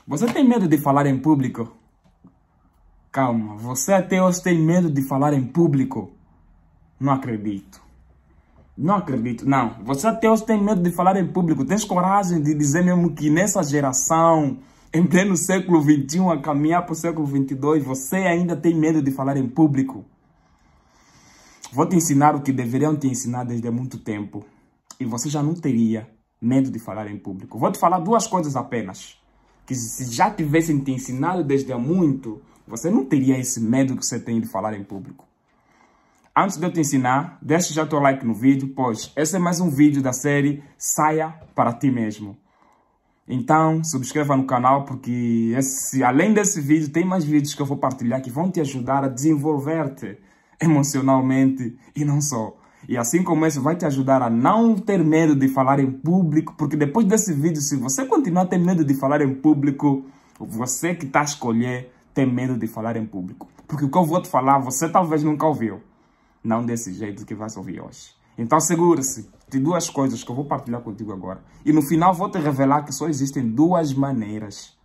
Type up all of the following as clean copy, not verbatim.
Você tem medo de falar em público? Calma, você até hoje tem medo de falar em público? Não acredito. Não acredito, não. Você até hoje tem medo de falar em público. Tens coragem de dizer mesmo que nessa geração, em pleno século XXI, a caminhar para o século XXII, você ainda tem medo de falar em público? Vou te ensinar o que deveriam te ensinar desde há muito tempo. E você já não teria medo de falar em público. Vou te falar duas coisas apenas. Que se já tivessem te ensinado desde há muito, você não teria esse medo que você tem de falar em público. Antes de eu te ensinar, deixa já teu like no vídeo, pois esse é mais um vídeo da série Saia para Ti Mesmo. Então, subscreva no canal, porque além desse vídeo, tem mais vídeos que eu vou partilhar que vão te ajudar a desenvolver-te emocionalmente e não só. E assim como esse vai te ajudar a não ter medo de falar em público, porque depois desse vídeo, se você continuar a ter medo de falar em público, você que está a escolher tem medo de falar em público. Porque o que eu vou te falar, você talvez nunca ouviu. Não desse jeito que vai ouvir hoje. Então segura-se de duas coisas que eu vou partilhar contigo agora. E no final vou te revelar que só existem duas maneiras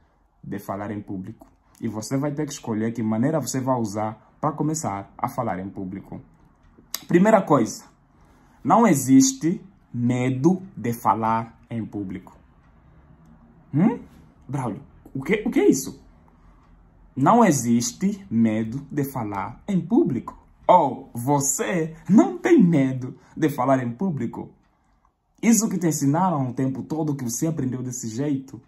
de falar em público. E você vai ter que escolher que maneira você vai usar para começar a falar em público. Primeira coisa, não existe medo de falar em público. Braulio, o que é isso? Não existe medo de falar em público. Ou você não tem medo de falar em público? Isso que te ensinaram o tempo todo, que você aprendeu desse jeito,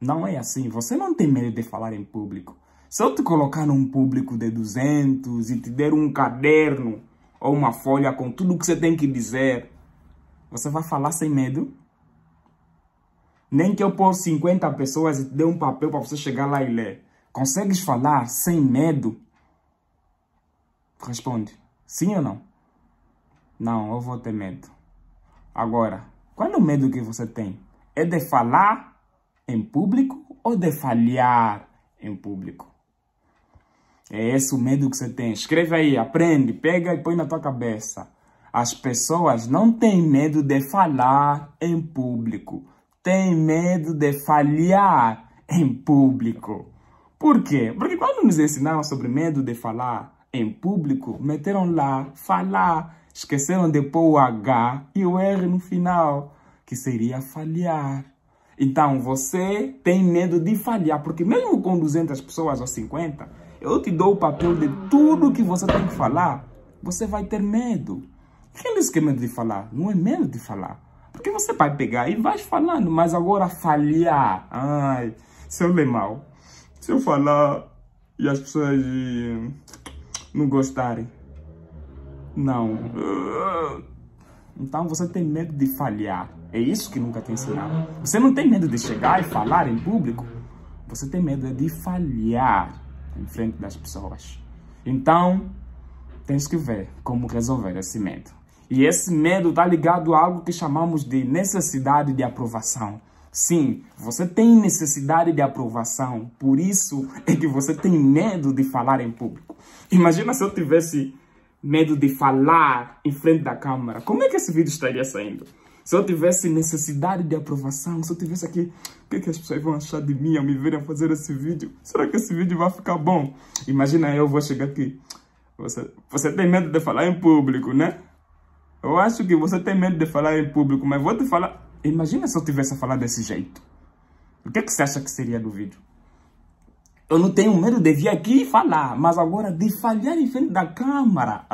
não é assim. Você não tem medo de falar em público. Se eu te colocar num público de 200 e te der um caderno ou uma folha com tudo o que você tem que dizer, você vai falar sem medo? Nem que eu pôr 50 pessoas e te dê um papel para você chegar lá e ler. Consegues falar sem medo? Responde. Sim ou não? Não, eu vou ter medo. Agora, qual é o medo que você tem? É de falar em público ou de falhar em público? É esse o medo que você tem. Escreve aí, aprende, pega e põe na tua cabeça. As pessoas não têm medo de falar em público. Têm medo de falhar em público. Por quê? Porque quando nos ensinaram sobre medo de falar em público, meteram lá, falar, esqueceram de pôr o H e o R no final, que seria falhar. Então, você tem medo de falhar, porque mesmo com 200 pessoas ou 50, eu te dou o papel de tudo que você tem que falar, você vai ter medo. Quem disse que é medo de falar? Não é medo de falar. Porque você vai pegar e vai falando, mas agora falhar. Ai, se eu ler mal, se eu falar e as pessoas não gostarem. Não. Então você tem medo de falhar. É isso que nunca te ensinaram. Você não tem medo de chegar e falar em público. Você tem medo de falhar em frente das pessoas. Então, tens que ver como resolver esse medo. E esse medo está ligado a algo que chamamos de necessidade de aprovação. Sim, você tem necessidade de aprovação. Por isso é que você tem medo de falar em público. Imagina se eu tivesse medo de falar em frente da câmera. Como é que esse vídeo estaria saindo? Se eu tivesse necessidade de aprovação, se eu tivesse aqui, o que as pessoas vão achar de mim ao me verem fazer esse vídeo? Será que esse vídeo vai ficar bom? Imagina eu vou chegar aqui. Você tem medo de falar em público, né? Eu acho que você tem medo de falar em público, mas vou te falar... Imagina se eu tivesse a falar desse jeito. O que você acha que seria do vídeo? Eu não tenho medo de vir aqui e falar, mas agora de falhar em frente da câmera.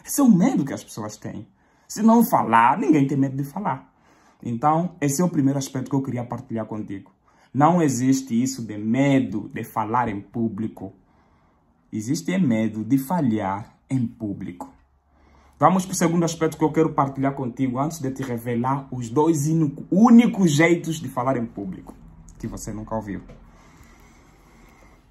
Esse é o medo que as pessoas têm. Se não falar, ninguém tem medo de falar. Então, esse é o primeiro aspecto que eu queria partilhar contigo. Não existe isso de medo de falar em público. Existe medo de falhar em público. Vamos para o segundo aspecto que eu quero partilhar contigo antes de te revelar os dois únicos jeitos de falar em público que você nunca ouviu.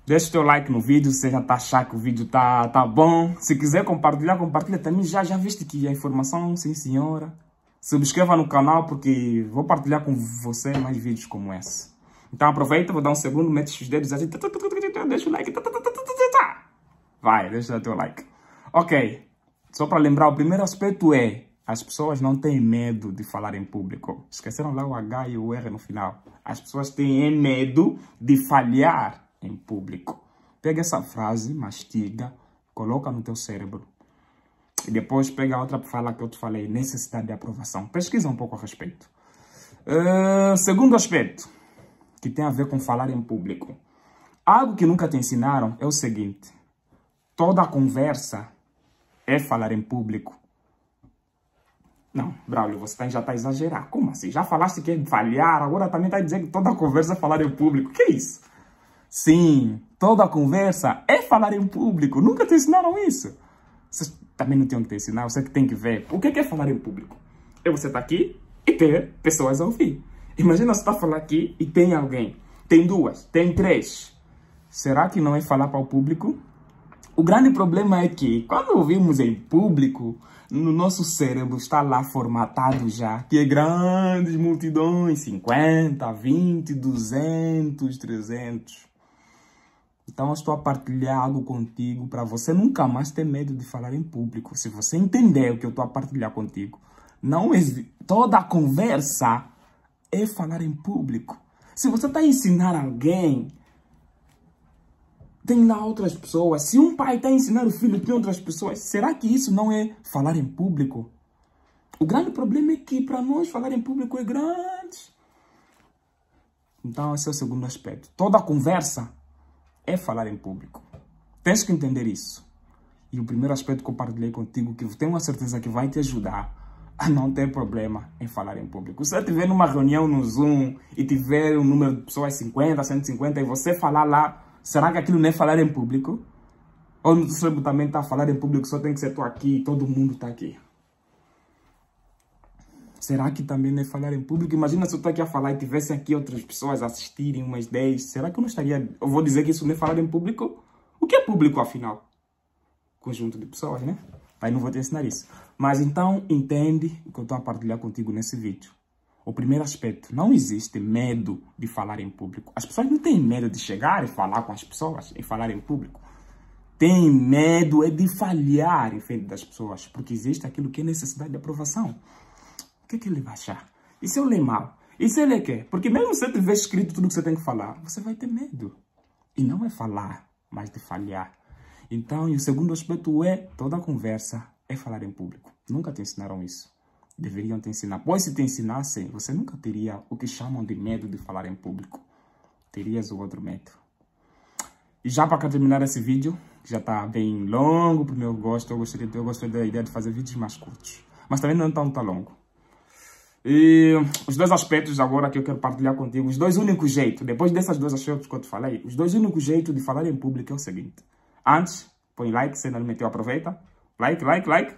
Deixa o teu like no vídeo se você já está achando que o vídeo tá bom. Se quiser compartilhar, compartilha também. Já viste que a informação, sim senhora. Subscreva no canal porque vou partilhar com você mais vídeos como esse. Então aproveita, vou dar um segundo, mete os dedos assim, deixa o like. Vai, deixa o teu like. Ok. Só para lembrar, o primeiro aspecto é As pessoas não têm medo de falar em público. Esqueceram lá o H e o R no final. As pessoas têm medo de falhar em público. Pega essa frase, mastiga, coloca no teu cérebro. E depois pega a outra fala que eu te falei, necessidade de aprovação. Pesquisa um pouco a respeito. Segundo aspecto, que tem a ver com falar em público. Algo que nunca te ensinaram é o seguinte. Toda conversa é falar em público. Não, Braulio, você já está a exagerar. Como assim? Já falaste que é falhar, agora também está dizendo que toda conversa é falar em público. Que isso? Sim, toda conversa é falar em público. Nunca te ensinaram isso. Vocês também não tinham que te ensinar, você que tem que ver. O que é falar em público? É você estar aqui e ter pessoas a ouvir. Imagina você está falando aqui e tem alguém. Tem duas, tem três. Será que não é falar para o público? O grande problema é que, quando ouvimos em público, no nosso cérebro está lá formatado já, que é grandes multidões, 50, 20, 200, 300. Então, eu estou a partilhar algo contigo para você nunca mais ter medo de falar em público. Se você entender o que eu estou a partilhar contigo, não toda conversa é falar em público. Se você está a ensinar alguém, tem lá outras pessoas. Se um pai está a ensinar o filho, tem outras pessoas. Será que isso não é falar em público? O grande problema é que para nós falar em público é grande. Então esse é o segundo aspecto. Toda conversa é falar em público. Tens que entender isso. E o primeiro aspecto que eu partilhei contigo, que eu tenho uma certeza que vai te ajudar a não ter problema em falar em público. Se você estiver numa reunião no Zoom e tiver um número de pessoas 50, 150 e você falar lá, será que aquilo não é falar em público? Ou no cérebro também está a falar em público, só tem que ser tu aqui e todo mundo está aqui? Será que também não é falar em público? Imagina se eu estou aqui a falar e tivesse aqui outras pessoas a assistirem, umas 10. Será que eu não estaria... Eu vou dizer que isso não é falar em público? O que é público, afinal? Conjunto de pessoas, né? Aí não vou te ensinar isso. Mas então, entende o que eu estou a partilhar contigo nesse vídeo. O primeiro aspecto, não existe medo de falar em público. As pessoas não têm medo de chegar e falar com as pessoas, e falar em público. Tem medo é de falhar em frente das pessoas, porque existe aquilo que é necessidade de aprovação. O que é que ele vai achar? E se eu ler mal? E se ele quer? Porque mesmo se você tiver escrito tudo que você tem que falar, você vai ter medo. E não é falar, mas de falhar. Então, e o segundo aspecto é, toda conversa é falar em público. Nunca te ensinaram isso. Deveriam te ensinar. Pois se te ensinassem, você nunca teria o que chamam de medo de falar em público. Terias o outro medo. E já para terminar esse vídeo, que já está bem longo para o meu gosto, eu gostei da ideia de fazer vídeos mais curtos. Mas também não tão longo. E os dois aspectos agora que eu quero partilhar contigo, os dois únicos jeitos, depois dessas duas aspectos que eu te falei, os dois únicos jeitos de falar em público é o seguinte. Antes, põe like, se ainda não meteu, aproveita. Like,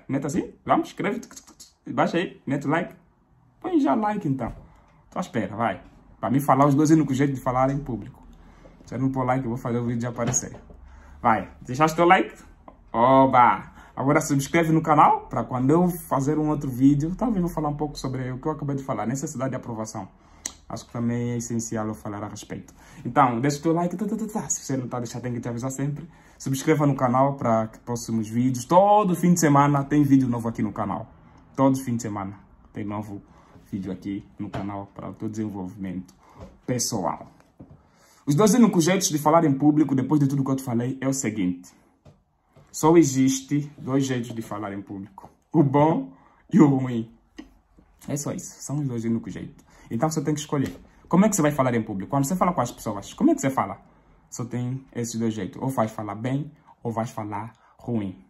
meta assim, vamos, escreve, baixa aí, mete like. Põe já like então. Só espera, vai. Para mim falar os dois únicos jeitos de falar em público. Se eu não pôr like, eu vou fazer o vídeo já aparecer. Vai, deixaste teu like? Oba! Agora subscreve no canal, para quando eu fazer um outro vídeo, talvez eu vou falar um pouco sobre o que eu acabei de falar, necessidade de aprovação. Acho que também é essencial eu falar a respeito. Então, deixa o teu like, se você não está deixando, tem que te avisar sempre. Subscreva no canal para próximos vídeos. Todo fim de semana tem vídeo novo aqui no canal. Todo fim de semana tem novo vídeo aqui no canal para o teu desenvolvimento pessoal. Os dois únicos jeitos de falar em público, depois de tudo que eu te falei, é o seguinte. Só existe dois jeitos de falar em público. O bom e o ruim. É só isso. São os dois únicos jeitos. Então você tem que escolher. Como é que você vai falar em público? Quando você fala com as pessoas, como é que você fala? Só tem esses dois jeitos. Ou vais falar bem, ou vais falar ruim.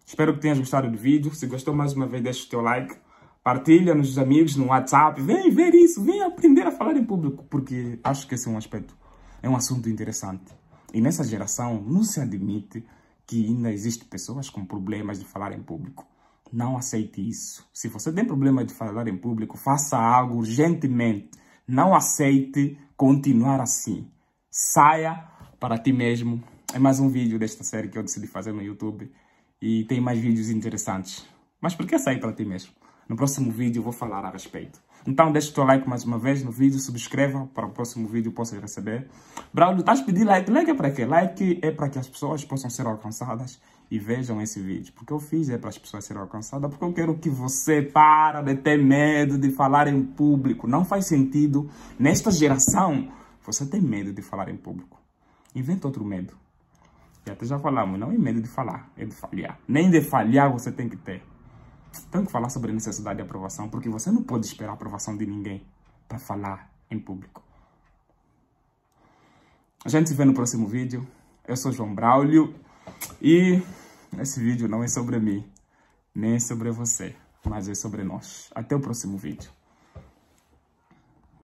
Espero que tenhas gostado do vídeo. Se gostou, mais uma vez, deixa o teu like. Partilha nos amigos, no WhatsApp. Vem ver isso. Vem aprender a falar em público. Porque acho que esse é um aspecto, é um assunto interessante. E nessa geração, não se admite que ainda existem pessoas com problemas de falar em público. Não aceite isso. Se você tem problema de falar em público, faça algo urgentemente. Não aceite continuar assim. Saia para ti mesmo. É mais um vídeo desta série que eu decidi fazer no YouTube. E tem mais vídeos interessantes. Mas por que sair para ti mesmo? No próximo vídeo eu vou falar a respeito. Então deixa o teu like mais uma vez no vídeo. Subscreva para o próximo vídeo possas receber. Braulio, estás a pedir like? Like é para quê? Like é para que as pessoas possam ser alcançadas e vejam esse vídeo. Porque eu fiz para as pessoas serem alcançadas, porque eu quero que você para de ter medo de falar em público. Não faz sentido, nesta geração, você ter medo de falar em público. Inventa outro medo. E até já falamos, não é medo de falar, é de falhar. Nem de falhar você tem que ter. Tem que falar sobre a necessidade de aprovação, porque você não pode esperar a aprovação de ninguém para falar em público. A gente se vê no próximo vídeo. Eu sou João Braulio e esse vídeo não é sobre mim, nem sobre você, mas é sobre nós. Até o próximo vídeo.